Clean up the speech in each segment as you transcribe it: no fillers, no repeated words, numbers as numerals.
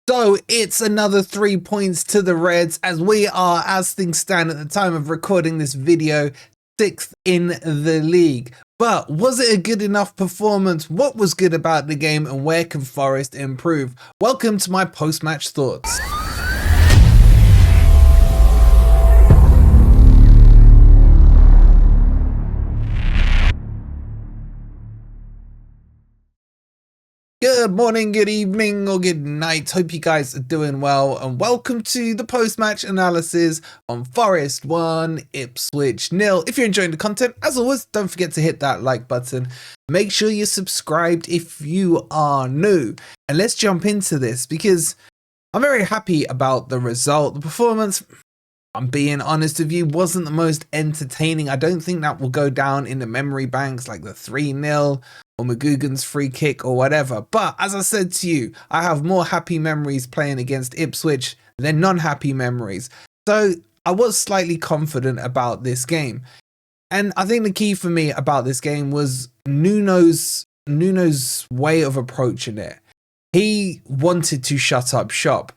So it's another 3 points to the Reds as we are, as things stand at the time of recording this video, 6th in the league. But was it a good enough performance? What was good about the game and where can Forest improve? Welcome to my post-match thoughts. Good morning, good evening, or good night. Hope you guys are doing well, and welcome to the post-match analysis on Forest 1, Ipswich 0. If you're enjoying the content, as always, don't forget to hit that like button. Make sure you're subscribed if you are new. And let's jump into this because I'm very happy about the result. The performance, I'm being honest with you, wasn't the most entertaining. I don't think that will go down in the memory banks like the 3-0 or McGugan's free kick or whatever. But as I said to you, I have more happy memories playing against Ipswich than non-happy memories. So I was slightly confident about this game. And I think the key for me about this game was Nuno's way of approaching it. He wanted to shut up shop.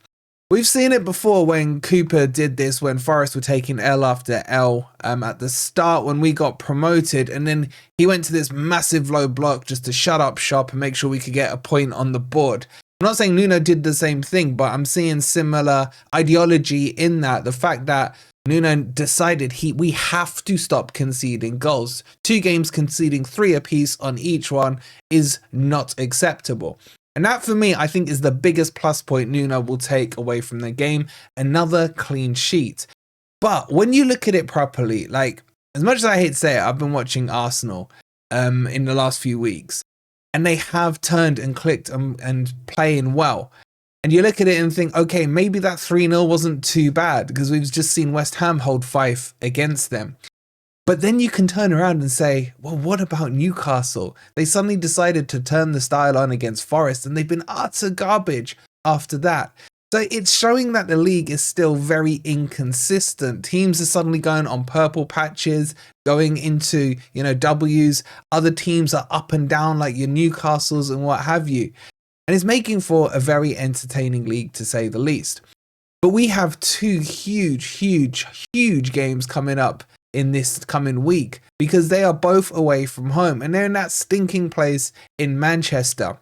We've seen it before when Cooper did this, when Forest were taking L after L at the start when we got promoted, and then he went to this massive low block just to shut up shop and make sure we could get a point on the board. I'm not saying Nuno did the same thing, but I'm seeing similar ideology in that. The fact that Nuno decided we have to stop conceding goals. 2 games conceding 3 apiece on each one is not acceptable. And that for me, I think is the biggest plus point Nuno will take away from the game. Another clean sheet. But when you look at it properly, like as much as I hate to say it, I've been watching Arsenal in the last few weeks. And they have turned and clicked and playing well. And you look at it and think, okay, maybe that 3-0 wasn't too bad because we've just seen West Ham hold 5 against them. But then you can turn around and say, well, what about Newcastle? They suddenly decided to turn the style on against Forest and they've been utter garbage after that. So it's showing that the league is still very inconsistent. Teams are suddenly going on purple patches, going into, W's. Other teams are up and down like your Newcastles and what have you. And it's making for a very entertaining league to say the least. But we have 2 huge games coming up in this coming week because they are both away from home and they're in that stinking place in Manchester.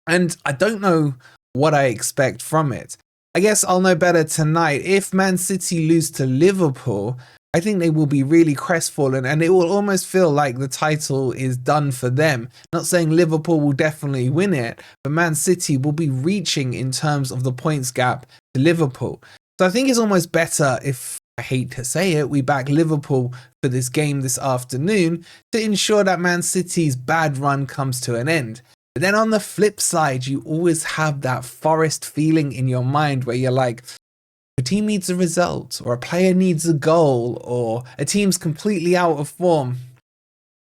And I don't know what I expect from it. I guess I'll know better tonight. If Man City lose to Liverpool, I think they will be really crestfallen and it will almost feel like the title is done for them. Not saying Liverpool will definitely win it, but Man City will be reaching in terms of the points gap to Liverpool. So I think it's almost better, if I hate to say it, we back Liverpool for this game this afternoon to ensure that Man City's bad run comes to an end. But then on the flip side, you always have that Forest feeling in your mind where you're like, a team needs a result, or a player needs a goal, or a team's completely out of form.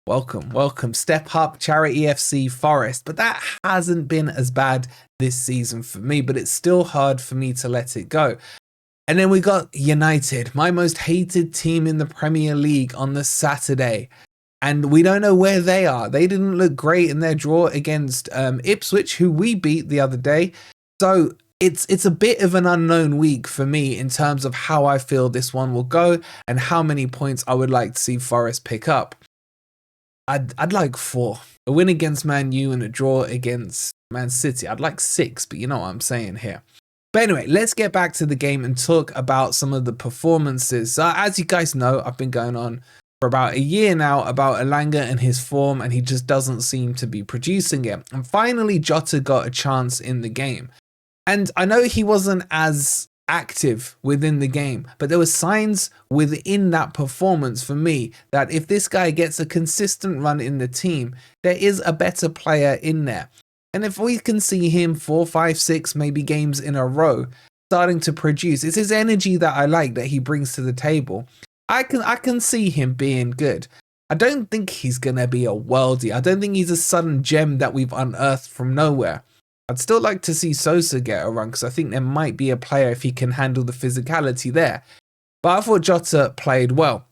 Welcome, step up, Charity FC Forest. But that hasn't been as bad this season for me, but it's still hard for me to let it go. And then we got United, my most hated team in the Premier League, on the Saturday. And we don't know where they are. They didn't look great in their draw against Ipswich, who we beat the other day. So it's a bit of an unknown week for me in terms of how I feel this one will go and how many points I would like to see Forest pick up. I'd like 4. A win against Man U and a draw against Man City. I'd like 6, but you know what I'm saying here. But anyway, let's get back to the game and talk about some of the performances. So as you guys know, I've been going on for about a year now about Elanga and his form, and he just doesn't seem to be producing it. And finally, Jota got a chance in the game. And I know he wasn't as active within the game, but there were signs within that performance for me that if this guy gets a consistent run in the team, there is a better player in there. And if we can see him 4, 5, 6 maybe games in a row starting to produce, it's his energy that I like that he brings to the table. I can see him being good. I don't think he's going to be a worldie. I don't think he's a sudden gem that we've unearthed from nowhere. I'd still like to see Sosa get a run because I think there might be a player if he can handle the physicality there. But I thought Jota played well.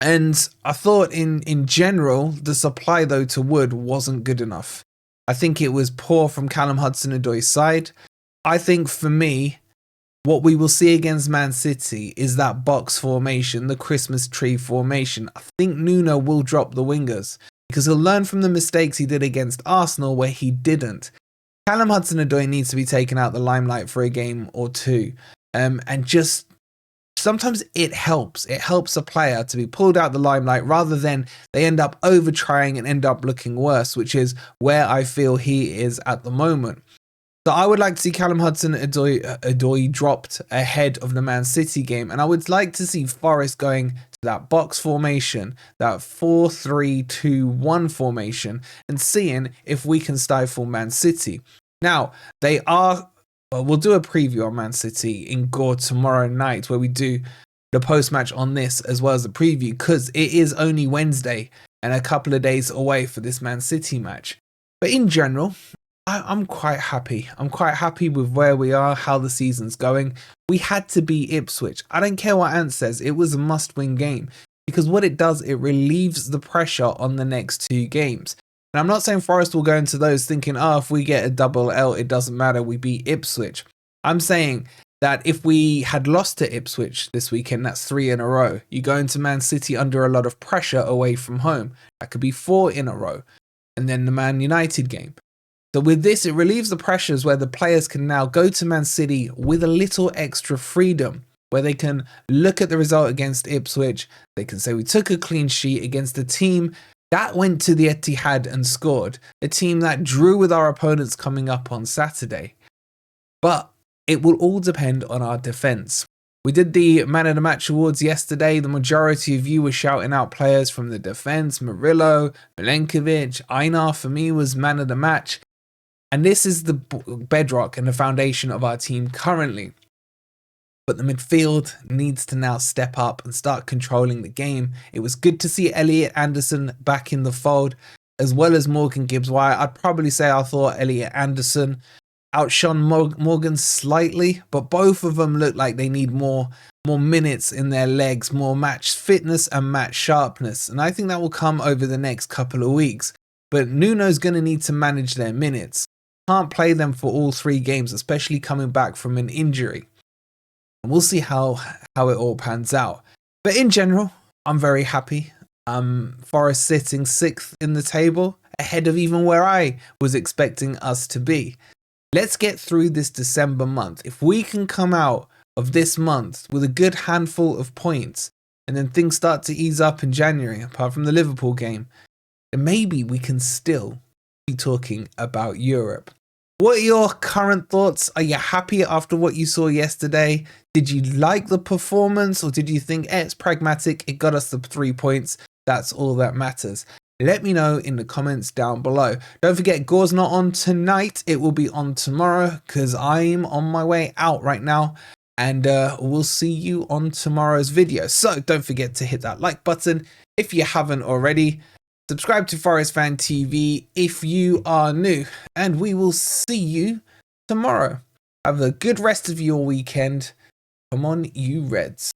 And I thought in general, the supply though to Wood wasn't good enough. I think it was poor from Callum Hudson-Odoi's side. I think for me, what we will see against Man City is that box formation, the Christmas tree formation. I think Nuno will drop the wingers because he'll learn from the mistakes he did against Arsenal where he didn't. Callum Hudson-Odoi needs to be taken out the limelight for a game or two. And just sometimes it helps. It helps a player to be pulled out the limelight rather than they end up over trying and end up looking worse, which is where I feel he is at the moment. So I would like to see Callum Hudson-Odoi dropped ahead of the Man City game. And I would like to see Forest going to that box formation, that 4-3-2-1 formation, and seeing if we can stifle Man City. Now, we'll do a preview on Man City in Gore tomorrow night where we do the post-match on this as well as the preview because it is only Wednesday and a couple of days away for this Man City match. But in general, I'm quite happy. I'm quite happy with where we are, how the season's going. We had to beat Ipswich. I don't care what Ant says. It was a must-win game because what it does, it relieves the pressure on the next two games. And I'm not saying Forest will go into those thinking, oh, if we get a double L, it doesn't matter. We beat Ipswich. I'm saying that if we had lost to Ipswich this weekend, that's 3 in a row. You go into Man City under a lot of pressure away from home. That could be 4 in a row. And then the Man United game. So with this, it relieves the pressures where the players can now go to Man City with a little extra freedom, where they can look at the result against Ipswich. They can say we took a clean sheet against a team that went to the Etihad and scored, a team that drew with our opponents coming up on Saturday. But it will all depend on our defence. We did the Man of the Match awards yesterday. The majority of you were shouting out players from the defence. Murillo, Milenkovic, Einar for me was Man of the Match. And this is the bedrock and the foundation of our team currently. But the midfield needs to now step up and start controlling the game. It was good to see Elliot Anderson back in the fold, as well as Morgan Gibbs-White. I'd probably say I thought Elliot Anderson outshone Morgan slightly, but both of them look like they need more minutes in their legs, more match fitness and match sharpness. And I think that will come over the next couple of weeks. But Nuno's going to need to manage their minutes. Can't play them for all 3 games, especially coming back from an injury. And we'll see how it all pans out. But in general, I'm very happy. Forest sitting 6th in the table, ahead of even where I was expecting us to be. Let's get through this December month. If we can come out of this month with a good handful of points, and then things start to ease up in January, apart from the Liverpool game, then maybe we can still be talking about Europe. What are your current thoughts? Are you happy after what you saw yesterday? Did you like the performance, or did you think it's pragmatic, it got us the 3 points, that's all that matters? Let me know in the comments down below. Don't forget, Gore's not on tonight. It will be on tomorrow because I'm on my way out right now. And we'll see you on tomorrow's video. So don't forget to hit that like button if you haven't already. Subscribe to Forest Fan TV if you are new, and we will see you tomorrow. Have a good rest of your weekend. Come on, you Reds.